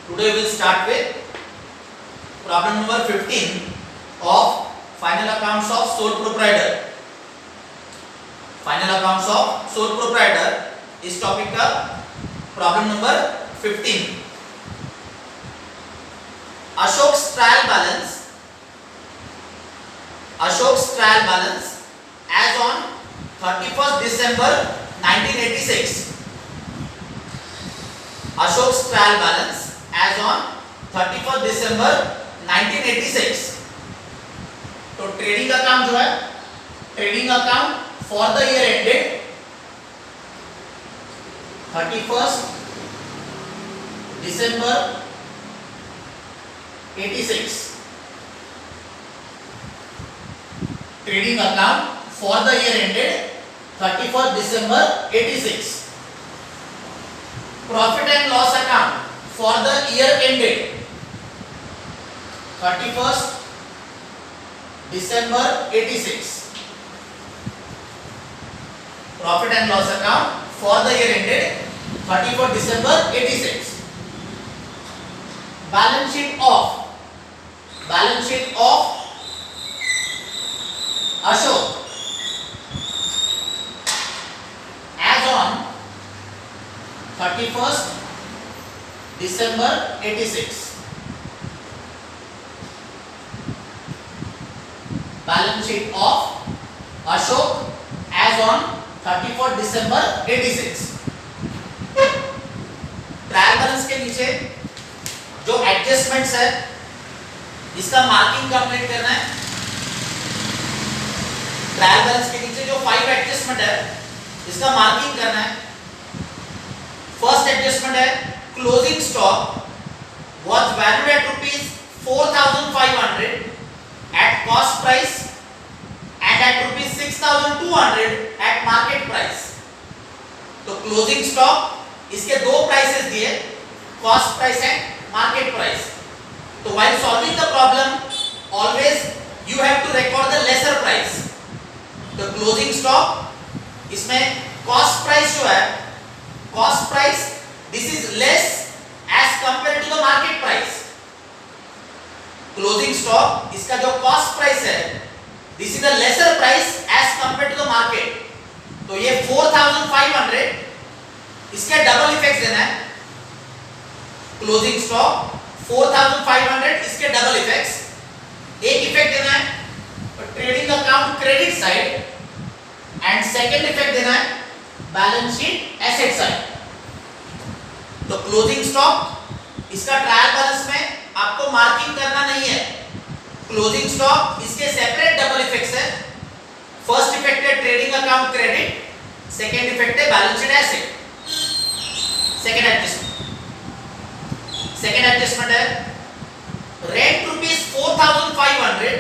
Today we will start with problem number 15 of final accounts of sole proprietor. Final accounts of sole proprietor इस topic का problem number 15. Ashok's trial balance as on 31st December 1986. Ashok's trial balance as on 31st December 1986. तो trading account जो है, trading account for the year ended 31st December 86. Trading account for the year ended 31st December 86. Profit and loss account for the year ended 31st December 86. Profit and loss account for the year ended 31st December 86. Balance sheet of Ashok as on 31st December 86. Balance sheet of Ashok as on 31st December 86. Trial balance के नीचे जो adjustments है इसका marking complete करना है. Trial balance के नीचे जो 5 एडजस्टमेंट है इसका मार्किंग करना है. फर्स्ट एडजस्टमेंट है closing stock was valued at rupees 4,500 at cost price and at rupees 6,200 at market price. तो क्लोजिंग स्टॉक इसके दो प्राइसेस दिए, cost price and market price. तो while solving the problem always you have to record the lesser price. तो closing stock इसमें cost price जो है, cost price this is less as compared to the market price. Closing stock इसका जो cost price है this is the lesser price as compared to the market. तो ये 4,500 इसके डबल इफेक्ट देना है. Closing stock 4,500 इसके डबल इफेक्ट्स. एक इफेक्ट देना है trading account credit side and second effect देना है बैलेंस शीट एसेट साइड. तो क्लोजिंग स्टॉक इसका ट्रायल बैलेंस में आपको मार्किंग करना नहीं है. क्लोजिंग स्टॉक इसके सेपरेट डबल इफेक्ट्स है. फर्स्ट इफेक्ट है trading account credit, second effect है balance sheet asset. Second adjustment है rent rupees 4,500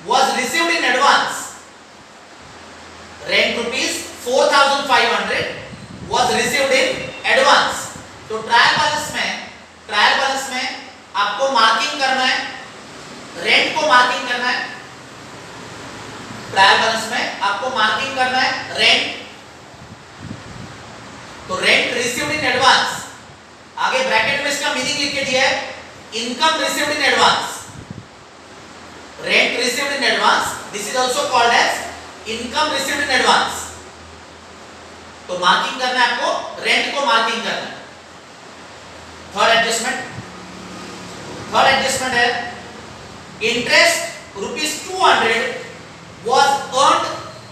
was received in advance. Rent rupees 4,500 was received in advance. तो ट्रायल बैलेंस में आपको marking करना है, रेंट को मार्किंग करना है. ट्रायल बैलेंस में आपको मार्किंग करना है रेंट. तो रेंट रिसीव्ड इन एडवांस, आगे ब्रैकेट में इसका मीनिंग लिख के दिया है income received in advance. Rent received in advance this is also called as income received in advance. तो मार्किंग करना है आपको, रेंट को मार्किंग करना है. थर्ड एडजस्टमेंट है interest rupees 200 was earned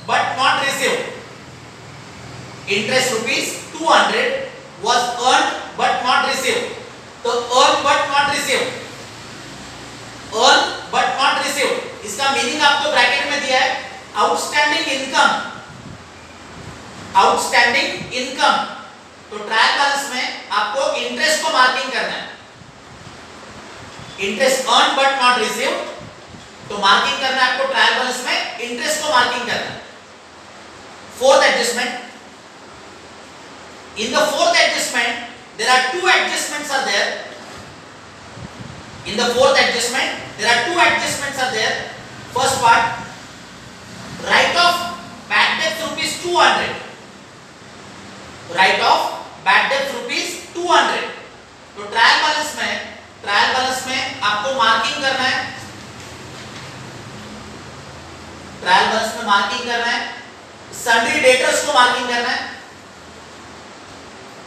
but not received. Interest rupees 200 was earned but not received. तो earn but not received, earn but not received इसका मीनिंग आपको ब्रैकेट में दिया है आउटस्टैंडिंग इनकम. तो ट्रायल बैलेंस में आपको इंटरेस्ट को मार्किंग करना है. Interest earn but not received, तो मार्किंग करना है आपको ट्रायल बैलेंस में इंटरेस्ट को मार्किंग करना है. Fourth adjustment, in the fourth adjustment there are two adjustments are there. In the fourth adjustment there are two adjustments are there. First part write off bad debts rupees 200, right off bad debts rupees 200. तो trial balance में trial balance में marking करना है, sundry debtors को marking करना है,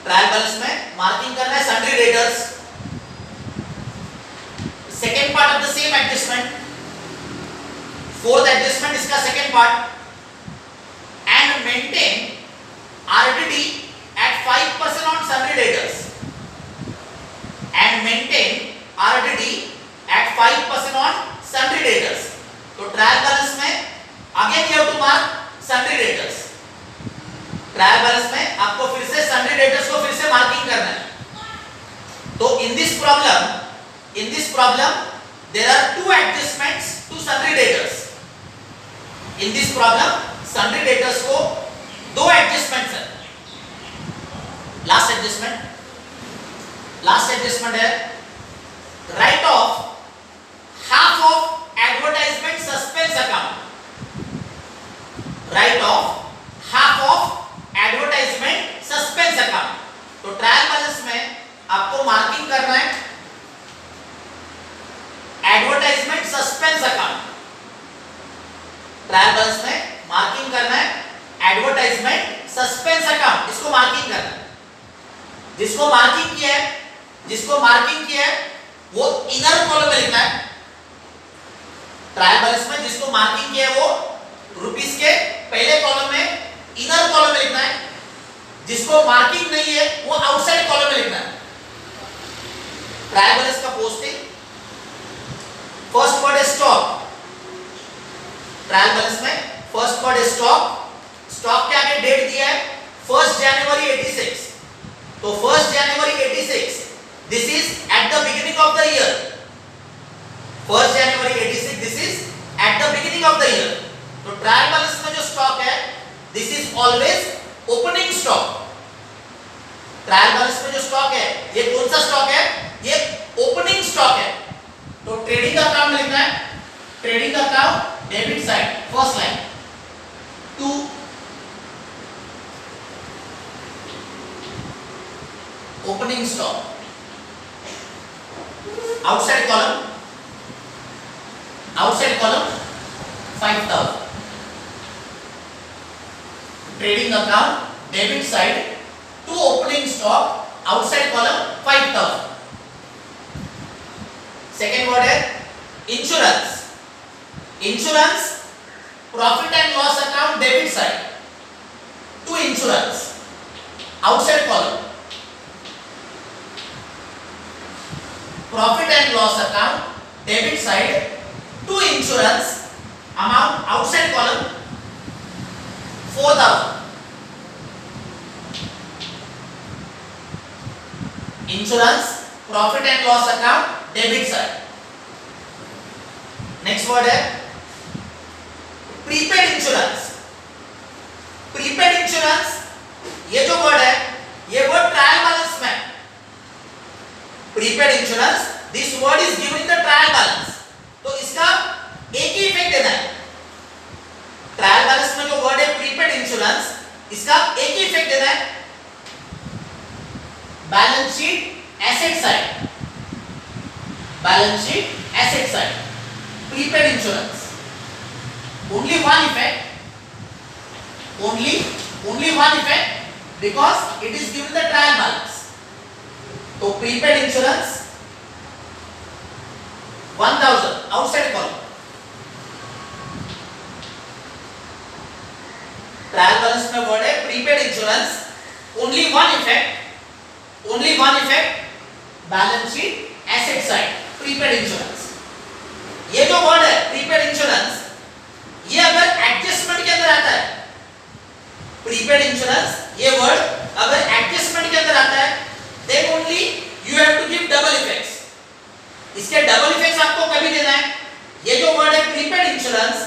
trial balance में marking करना है sundry debtors. Second part of the same adjustment, fourth adjustment इसका second part, and maintain RDD at 5% on sundry debtors, and maintain RDD at 5% on sundry debtors। तो trial balance में again you have to mark sundry debtors. Trial balance में आपको फिर से sundry debtors को फिर से मार्किंग करना है। तो in this problem there are two adjustments to sundry debtors. In this problem sundry debtors को दो एडजस्टमेंट्स है। लास्ट एडजस्टमेंट है write off half of advertisement suspense account. Write off half of advertisement suspense account. तो trial balance में आपको marking करना है advertisement suspense account. Trial balance में मार्किंग करना है एडवर्टाइजमेंट सस्पेंस अकाउंट, इसको मार्किंग करना है। जिसको मार्किंग किया है वो इनर कॉलम में लिखना है। ट्रायल बैलेंस में जिसको मार्किंग किया है वो रुपीस के पहले कॉलम में इनर कॉलम में लिखना है। जिसको मार्किंग नहीं है वो आउटसाइड कॉलम में लिखना है। ट्रायल बैलेंस का पोस्टिंग, फर्स्ट वर्ड है स्टॉक। ट्रायल बैलेंस में फर्स्ट वर्ड है स्टॉक। स्टॉक के आगे डेट दिया है 1 जनवरी 86। तो 1 जनवरी 86, this is at the beginning of the year. 1 January 86, this is at the beginning of the year. तो ट्रायल बैलेंस में जो स्टॉक है this is always opening stock. Trial balance में जो स्टॉक है ये कौन सा स्टॉक है? ये ओपनिंग स्टॉक है। तो ट्रेडिंग अकाउंट में लिखना है trading account debit side, first line to opening stock, outside column 5000, trading account debit side to opening stock, outside column 5000। second word है insurance profit and loss account debit side to insurance, outside column profit and loss account debit side to insurance, amount outside column 4000। insurance profit and loss account debit side। next word है prepaid insurance। prepaid insurance ये जो word है ये word trial balance में, prepaid insurance this word is given in the trial balance. तो इसका एक ही effect देना है। ट्रायल बैलेंस में जो वर्ड है प्रीपेड इंश्योरेंस, इसका एक ही इफेक्ट देना है balance sheet asset side, balance sheet asset side prepaid insurance. Only one effect, only one effect because it is given the trial balance। तो prepaid insurance 1000 outside column, trial balance में word है prepaid insurance, only one effect balance sheet asset side prepaid insurance. ये जो word है prepaid insurance ये अगर adjustment के अंदर आता है, प्रीपेड इंश्योरेंस ये वर्ड अगर एडजस्टमेंट के अंदर आता है then only you have to give double effects। इसके डबल इफेक्ट्स आपको कभी देना है। ये जो वर्ड है प्रीपेड इंश्योरेंस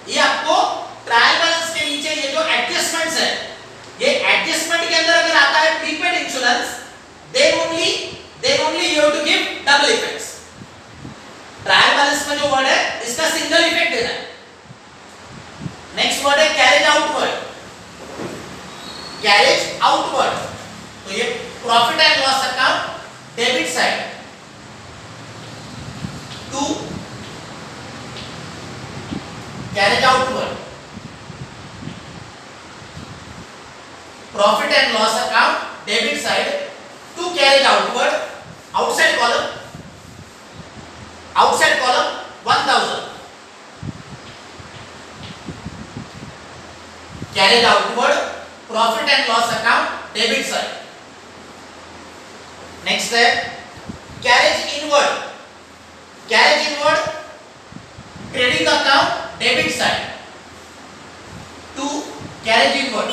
ये आपको ट्रायल बैलेंस के नीचे ये जो एडजस्टमेंट्स है ये एडजस्टमेंट के अंदर अगर आता है prepaid insurance then only you have to give double effects। Trial balance में जो वर्ड है इसका सिंगल इफेक्ट देना है। नेक्स्ट वर्ड है कैरेज आउटवर्ड, कैरेज आउटवर्ड। तो ये profit and loss account debit side to carriage outward. carriage outward, profit and loss account debit side. Next है carriage inward. Carriage inward, trading account debit side. 2 carriage inward,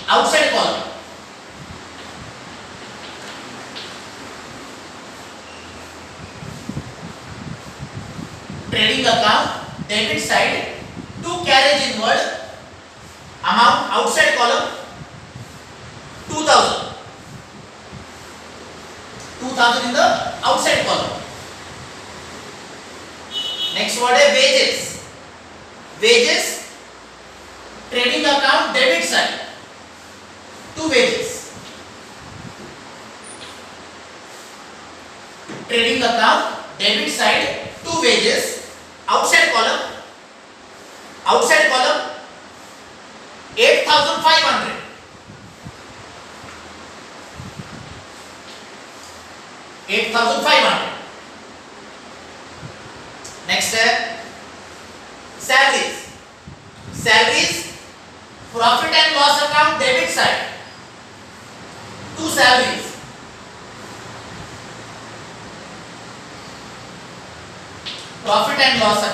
outside column. Trading account debit side, 2 carriage inward, amount outside column 2000. 2000 in the outside column. Next word है wages. Wages, trading account debit side, 2 wages. Trading account debit side, 2 wages. Outside column 8500. 8500. Next है salaries. Salaries, profit and loss account debit side, 2 salaries. Profit and loss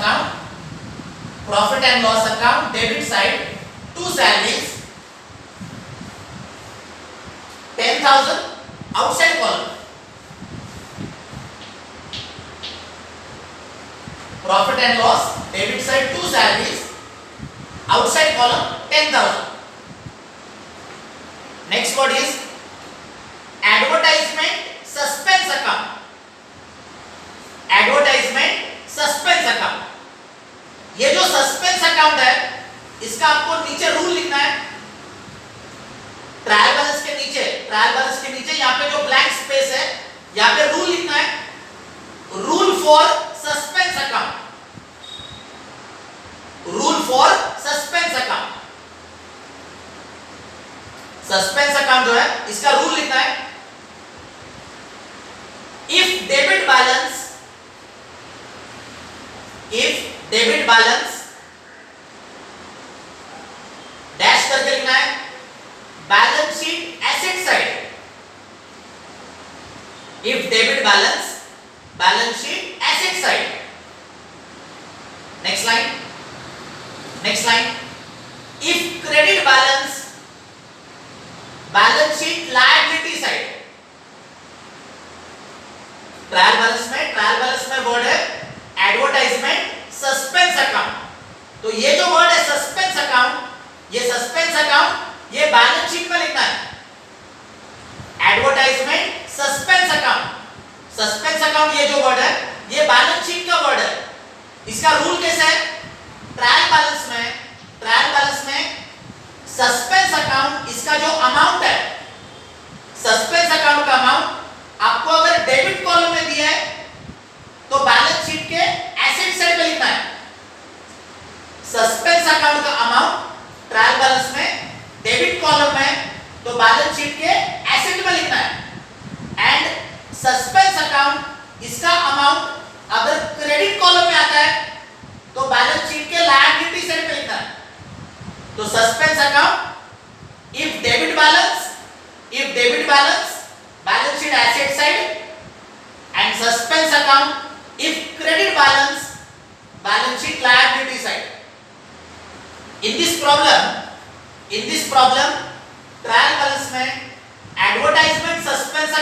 account debit side, 2 salaries. 10,000 outside column. Profit and loss debit side, 2 salaries, outside column 10,000. Next word is advertisement suspense account. Advertisement suspense account. ये जो suspense account है, इसका आपको नीचे rule लिखना है. Trial balance के नीचे यहाँ पे जो ब्लैंक स्पेस है, यहाँ पे रूल लिखना है. Rule for suspense account. Rule for suspense account. Suspense account जो है, इसका रूल लिखना है. इफ डेबिट बैलेंस डैश करके लिखना है. Balance sheet asset side. If debit balance sheet asset side. Next line. If credit balance sheet liability side. Trial balance में word है एडवर्टाइजमेंट सस्पेंस अकाउंट. तो ये जो वर्ड है सस्पेंस अकाउंट, ये बैलेंस शीट में लिखना है. एडवर्टाइजमेंट सस्पेंस अकाउंट ये जो वर्ड है, ये बैलेंस शीट का वर्ड है. इसका रूल कैसा है? ट्रायल बैलेंस में सस्पेंस अकाउंट, इसका जो अमाउंट है, सस्पेंस अकाउंट का अमाउंट आपको अगर डेबिट कॉलम में दिया है तो बैलेंस शीट के एसेट साइड पे लिखना है. सस्पेंस अकाउंट का अमाउंट ट्रायल बैलेंस में डेबिट कॉलम में, तो बैलेंस शीट के एसेट में लिखना है. एंड सस्पेंस अकाउंट, इसका अमाउंट अगर क्रेडिट कॉलम में आता है तो बैलेंस शीट के लायबिलिटी साइड पे लिखना है. तो suspense account if debit balance balance sheet asset side, and suspense account if credit balance sheet liability side. In this problem trial balance में एडवर्टाइजमेंट सस्पेंस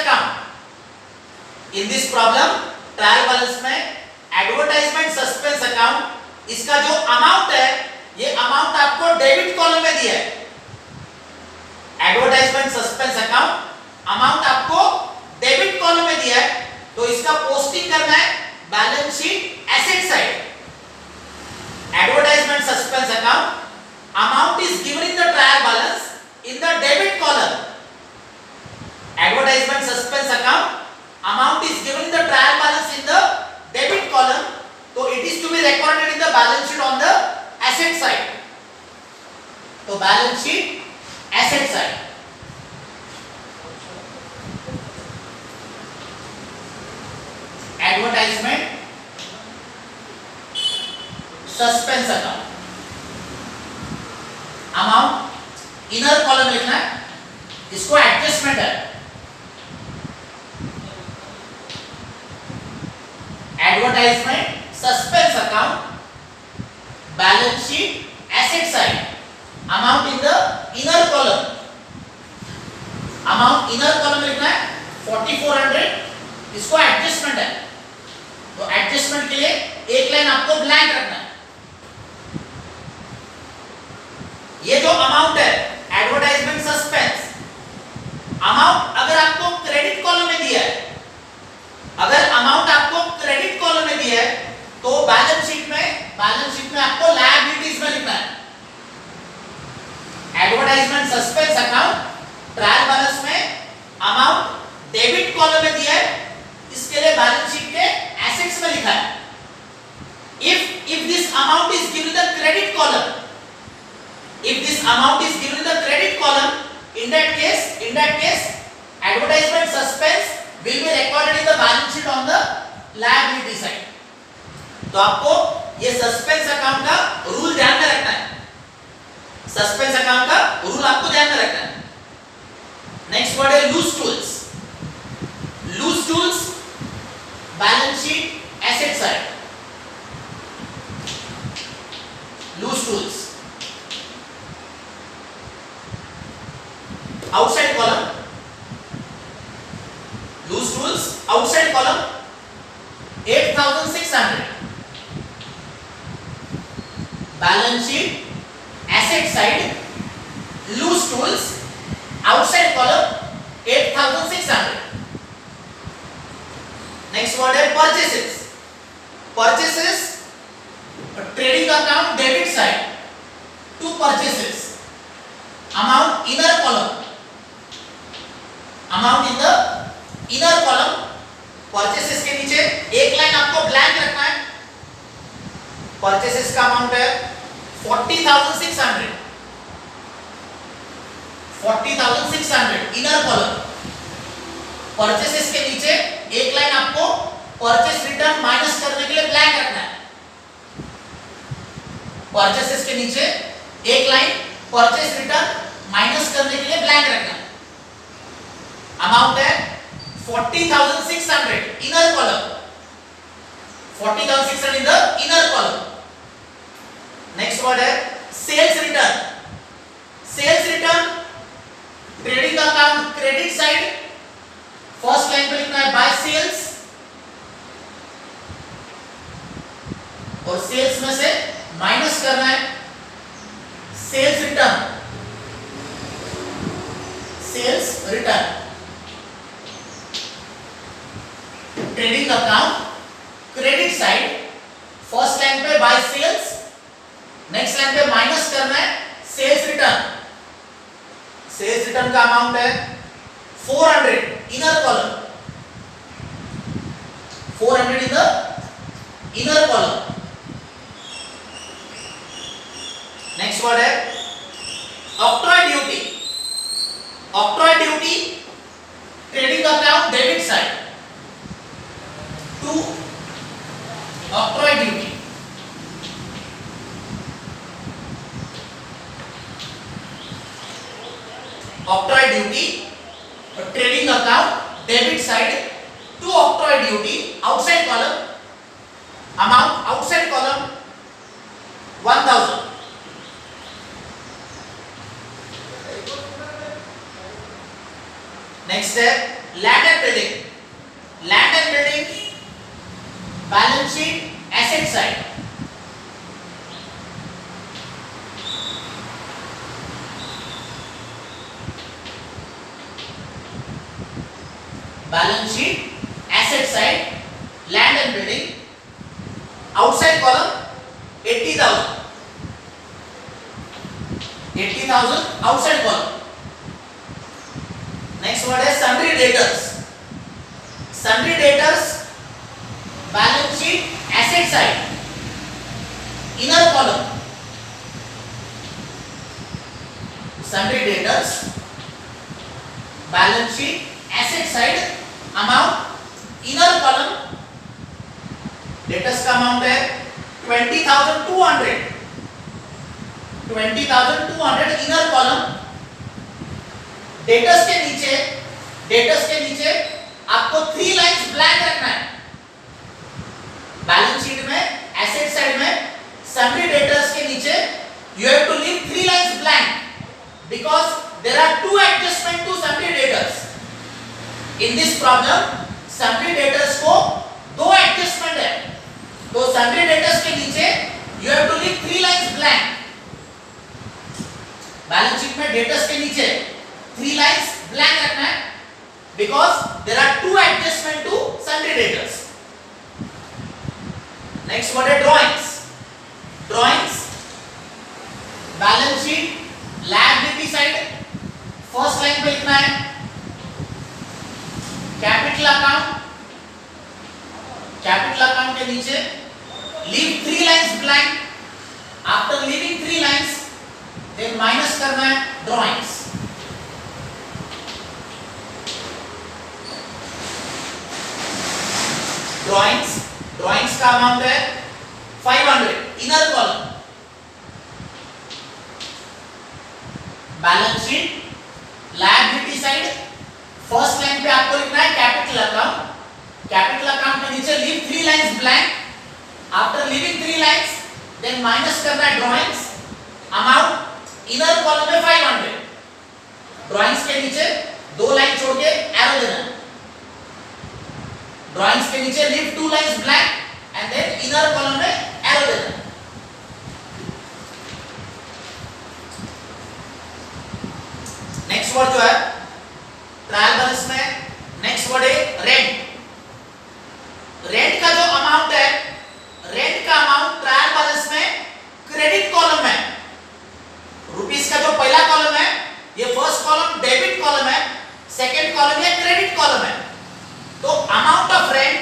अकाउंट. इसका जो अमाउंट है, ये अमाउंट आपको डेबिट कॉलम में दिया है. एडवर्टाइजमेंट सस्पेंस अकाउंट अमाउंट आपको डेबिट कॉलम में दिया है, तो इसका पोस्टिंग करना है balance sheet asset side. Advertisement suspense account amount is given in the trial balance in the debit column. Advertisement suspense account amount is given in the trial balance in the debit column, so it is to be recorded in the balance sheet on the asset side. So balance sheet asset side. Advertisement suspense account inner column लिखना है, इसको adjustment है। Advertisement, suspense account, balance sheet, asset side, amount in the inner column. Amount inner column लिखना है 4400, इसको adjustment है, तो adjustment के लिए एक लाइन आपको ब्लैंक रखना है। ये जो अमाउंट है एडवर्टाइजमेंट सस्पेंस अमाउंट, अगर आपको क्रेडिट कॉलम में दिया है, अगर अमाउंट आपको क्रेडिट कॉलम में दिया है तो बैलेंस शीट में आपको लायबिलिटीज में लिखना है। Advertisement suspense account trial balance में अमाउंट डेबिट कॉलम में दिया है, इसके लिए बैलेंस शीट के एसेट्स में लिखा है। if this amount is given in the credit column, if this amount is given in the credit column, in that case advertisement suspense will be recorded in the balance sheet on the liability side। तो आपको ये suspense account का rule ध्यान में रखना है, suspense account का rule आपको ध्यान में रखना है। नेक्स्ट वर्ड है loose tools. Loose tools balance sheet asset side. Loose tools outside column, loose tools outside column 8600, balance sheet asset side loose tools outside column 8600। next word है purchases। purchases trading account debit side, two purchases, amount inner column, amount in the inner column. Purchases के नीचे एक line आपको blank रखना है। Purchases का amount है 40,600, 40,600 inner column. Purchases के नीचे एक लाइन आपको परचेस रिटर्न माइनस करने के लिए ब्लैंक रखना है। परचेसेस के नीचे एक लाइन परचेस रिटर्न माइनस करने के लिए ब्लैंक रखना है। अमाउंट है 40,600 inner column, 40,600 in the inner column. Next word है sales return. Sales return trading account credit side, first line पे लिखना है बाय सेल्स, और सेल्स में से माइनस करना है sales return. Sales return trading account credit side, first line पे बाय सेल्स, नेक्स्ट लाइन पे माइनस करना है सेल्स रिटर्न। सेल्स रिटर्न का अमाउंट है 400 inner column, 400 in the inner column. Next word है octroi duty. Octroi duty trading account debit side, to octroi duty. Octroi duty trading account debit side, to octroi duty outside column, amount outside column 1000। Next है land and building. Land and building balance sheet asset side, balance sheet asset side land and building, outside column 80,000, 80,000 outside column. Next word है sundry debtors. Sundry debtors balance sheet asset side inner column, sundry debtors balance sheet asset side amount inner column. Debtors का amount है 20,200, 20,200 inner column, debtors के नीचे आपको 3 lines blank रखना है। Balance sheet में asset side में सन्ड्री डेटर्स के नीचे you have to leave 3 lines blank because there are 2 adjustment to sundry debtors. In this problem sundry debtors को 2 एडजस्टमेंट है, तो सन्ड्री डेटर्स के नीचे you have to leave 3 lines blank. Balance sheet में debtors के नीचे 3 लाइंस ब्लैंक रखना है because there are 2 adjustment to sundry debtors. Next what are drawings? Balance sheet liability side first line पे लिखना है capital account के नीचे leave 3 lines blank. After leaving 3 lines then minus करना है drawings. ड्राइंग्स का अमाउंट है 500 inner column. Balance sheet liability side first line पे आपको लिखना है कैपिटल अकाउंट के नीचे leave 3 lines blank. After leaving 3 lines then minus करना है ड्राइंग्स। अमाउंट इनर कॉलम में 500। ड्राइंग्स के नीचे 2 लाइन छोड़ के एरो देना है। ड्राइंग्स के नीचे leave 2 lines blank and then inner column में एरो देना। नेक्स्ट वर्ड जो है ट्रायल बैलेंस में नेक्स्ट वर्ड है रेंट। रेंट का जो अमाउंट है, रेंट का अमाउंट ट्रायल बैलेंस में क्रेडिट कॉलम में रुपीस का जो पहला कॉलम है ये फर्स्ट कॉलम डेबिट कॉलम है, सेकंड कॉलम ये क्रेडिट कॉलम है। तो amount of rent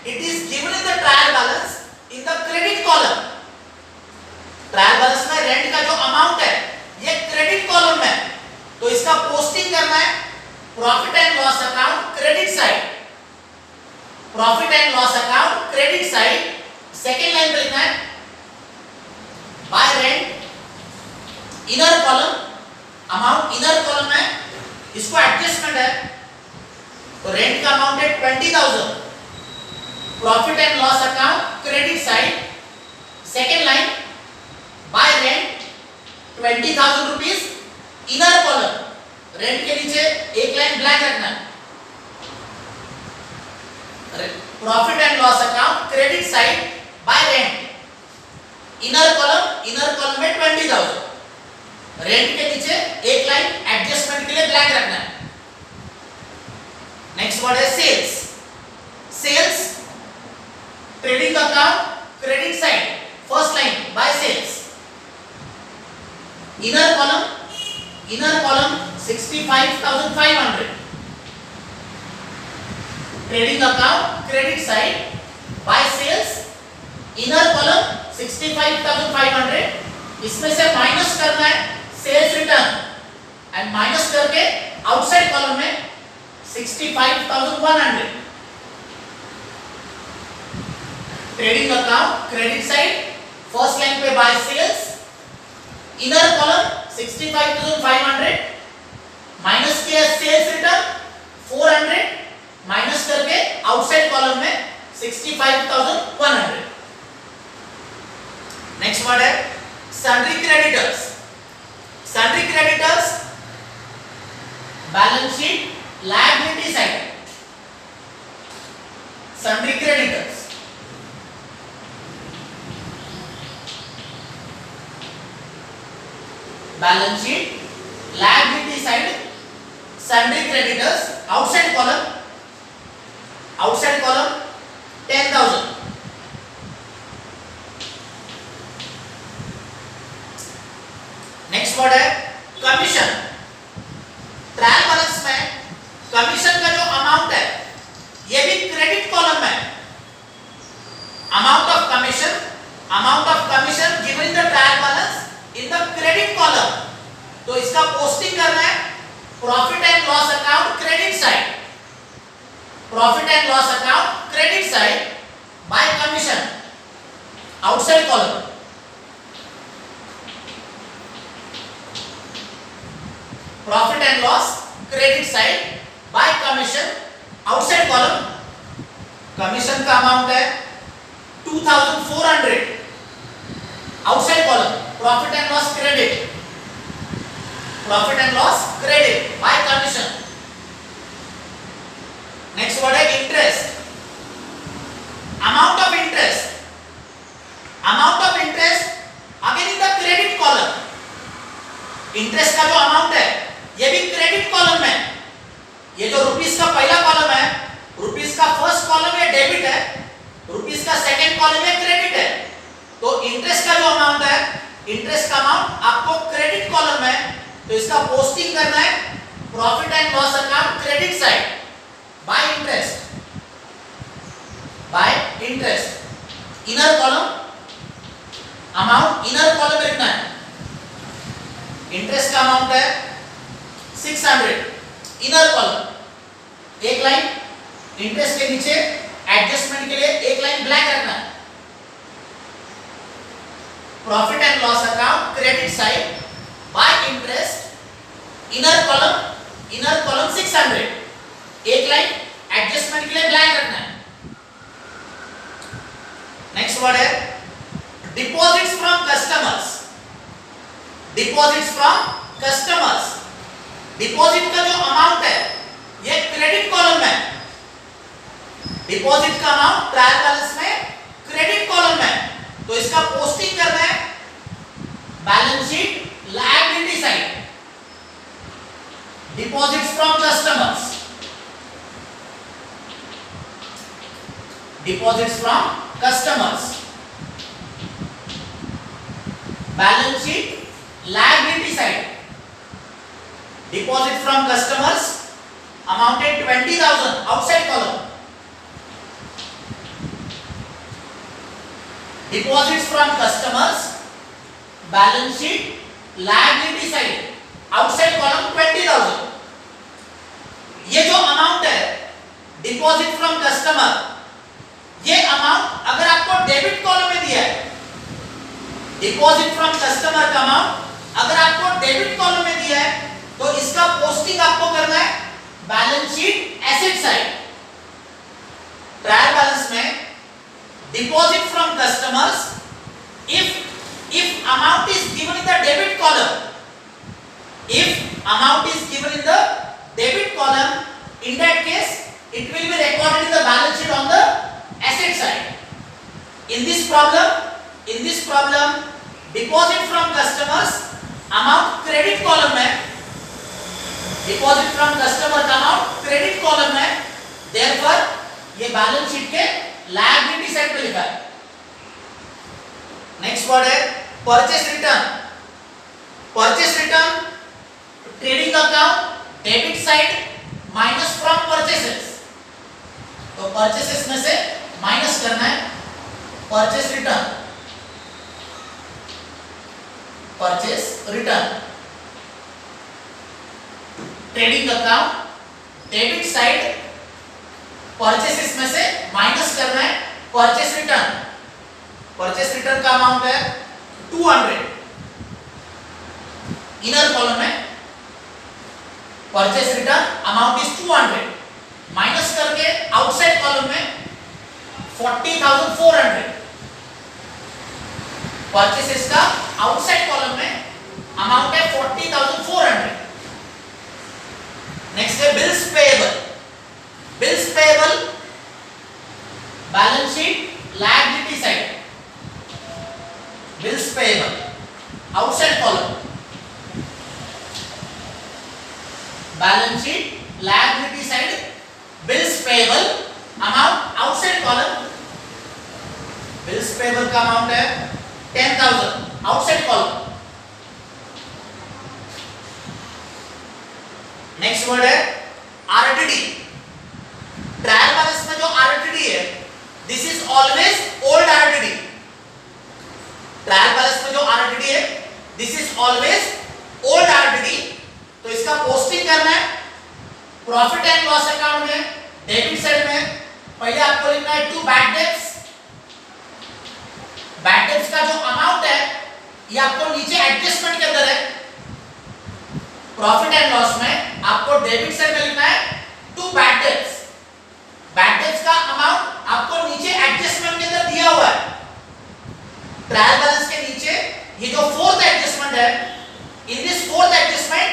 it is given in the trial balance in the credit column. Trial balance में रेंट का जो अमाउंट है ये क्रेडिट कॉलम में, तो इसका पोस्टिंग करना है profit and loss account credit side. Profit and loss account credit side second line पे लिखना है bye rent inner column. Amount inner column में इसको एडजस्टमेंट है, तो रेंट का अमाउंट है 20,000। Profit and loss account credit side second line by rent 20,000 rupees inner column. Rent के नीचे एक लाइन ब्लैंक रखना है। Profit and loss account credit side bye rent inner column में 20,000। रेंट के नीचे एक लाइन एडजस्टमेंट के लिए ब्लैंक रखना है। नेक्स्ट वर्ड है sales trading account credit side first line by sales. Inner column 65,500। Trading account credit side by sales inner column 65,500। इसमें से माइनस करना है सेल्स रिटर्न एंड माइनस करके आउटसाइड कॉलम में 65,100। Trading account credit side first line पे by sales inner column 65,500 minus किया sales return 400 minus करके outside column में 65,100। नेक्स्ट वर्ड है sundry creditors. Balance sheet liability side sundry creditors. Balance sheet liability side sundry creditors outside column 10,000। Next word है commission. Trial balance में commission का जो amount है ये भी क्रेडिट कॉलम में। Amount of commission given in the trial balance in the credit column, तो इसका पोस्टिंग करना है profit and loss account credit side. Profit and loss account credit side bye commission outside column. Profit and loss credit side bye commission outside column commission का amount है 2400 outside column profit and loss credit by commission. Next word है interest. Amount of interest again in the credit column. Interest का जो amount है ये भी credit column में. ये जो रुपीस का पहला कॉलम है, रुपीस का फर्स्ट कॉलम ये डेबिट है, रुपीस का सेकंड कॉलम ये क्रेडिट है. तो इंटरेस्ट का जो अमाउंट है, इंटरेस्ट का अमाउंट आपको क्रेडिट कॉलम में, तो इसका पोस्टिंग करना है profit and loss account credit side bye interest. Inner column amount inner column में लिखना है. इंटरेस्ट का अमाउंट है 600 इनर कॉलम. एक लाइन इंटरेस्ट के नीचे एडजस्टमेंट के लिए एक लाइन ब्लैक रखना है. Profit and loss account credit side bye interest inner column 600. एक लाइन एडजस्टमेंट के लिए ब्लैक रखना है. नेक्स्ट वर्ड है डिपॉजिट्स फ्रॉम कस्टमर्स. डिपॉजिट का जो अमाउंट है ये क्रेडिट कॉलम में. डिपॉजिट का अमाउंट ट्रायल बैलेंस में क्रेडिट कॉलम में, तो इसका पोस्टिंग करना है balance sheet liability side. Deposits from customers balance sheet liability side. Deposit from customers amounted 20,000 outside column. Deposits from customers balance sheet liability side outside column 20,000. ये जो amount है deposit from customer, ये amount अगर आपको debit column में दिया है, deposit from customer का अमाउंट अगर आपको डेबिट कॉलम में दिया है, तो इसका पोस्टिंग आपको करना है balance sheet asset side. Trial balance में deposit from customers if amount is given in the debit column, in that case it will be recorded in the balance sheet on the asset side. In this problem deposit from customers amount credit column में, deposit from customer का amount credit column में, therefore ये balance sheet के liability side पे लिखा है. Next word है purchase return trading account debit side minus from purchases. तो परचेसेस में से माइनस करना है purchase return. Trading account debit side purchases में से माइनस करना है परचेस रिटर्न का अमाउंट है 200 इनर कॉलम में. Purchase return amount is 200 minus करके आउटसाइड कॉलम में 40,400. परचेसेस का आउटसाइड कॉलम में अमाउंट है 40,400. नेक्स्ट है bills payable balance sheet liability side. Bills payable outside column balance sheet liability side. Bills payable amount outside column. Bills payable का amount है 10,000 outside column. Next word है RTD. Trial balance में जो RTD है this is always old RTD. Trial balance में जो RTD है this is always old RTD. तो इसका पोस्टिंग करना है प्रॉफिट एंड लॉस अकाउंट में डेबिट साइड में. पहले आपको लिखना है to bad debts. Bad debts का जो अमाउंट है ये आपको नीचे एडजस्टमेंट के अंदर है प्रॉफिट एंड लॉस में आपको डेबिट साइड में लिखना है to bad debts. Bad debts का अमाउंट आपको नीचे एडजस्टमेंट के अंदर दिया हुआ है, ट्रायल बैलेंस के नीचे ये जो फोर्थ एडजस्टमेंट है, in this fourth adjustment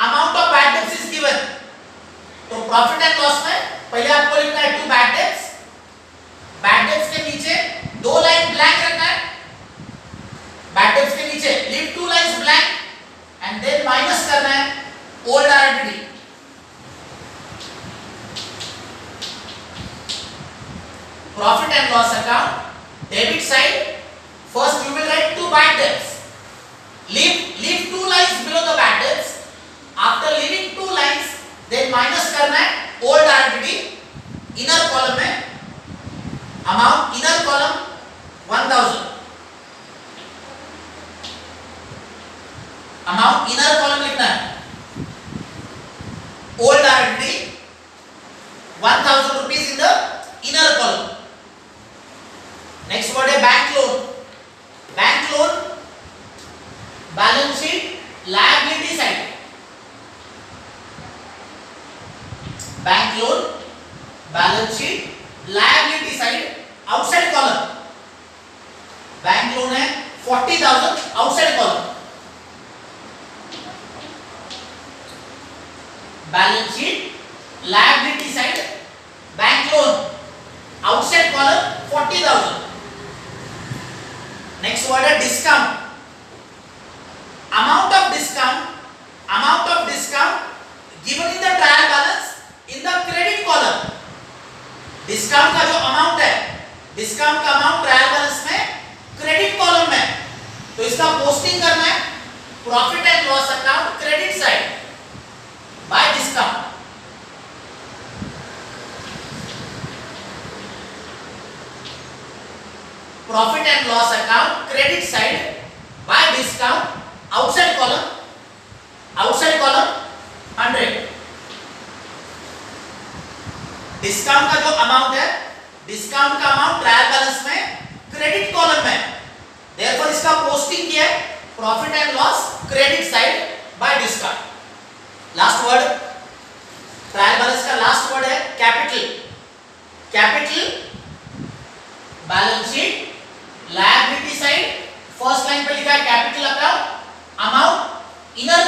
amount of bad debts is given. तो प्रॉफिट एंड लॉस में पहले आपको लिखना है to bad debts, bad debts के नीचे दो लाइन ब्लैंक रखना है, बैड डेट्स के नीचे leave two lines blank and then minus करना है old RAD. Profit and loss account debit side, first you will write two bad debts, leave two lines below the bad debts, after leaving two lines then minus करना है old RTD। inner column में amount, inner column 1000 amount, inner column लिखना है old RTD 1000 rupees in the inner column। next word है bank loan। Bank loan balance sheet liability side, bank loan balance sheet liability side outside column. Bank loan है 40,000 outside column, balance sheet liability side bank loan outside column 40,000। Next word है discount. Amount of discount given in the trial balance in the credit column. Discount का जो amount है, discount का amount trial balance में credit column में, तो इसका posting करना है profit and loss account credit side bye discount. Profit and loss account credit side bye discount outside column 100। Discount का जो अमाउंट है, डिस्काउंट का अमाउंट ट्रायल बैलेंस में क्रेडिट कॉलम में, देयरफॉर इसका पोस्टिंग किया है profit and loss credit side bye discount. Last word trial balance का लास्ट वर्ड है capital. Capital balance sheet liability side, first line पे लिखा है कैपिटल अकाउंट अमाउंट, इनर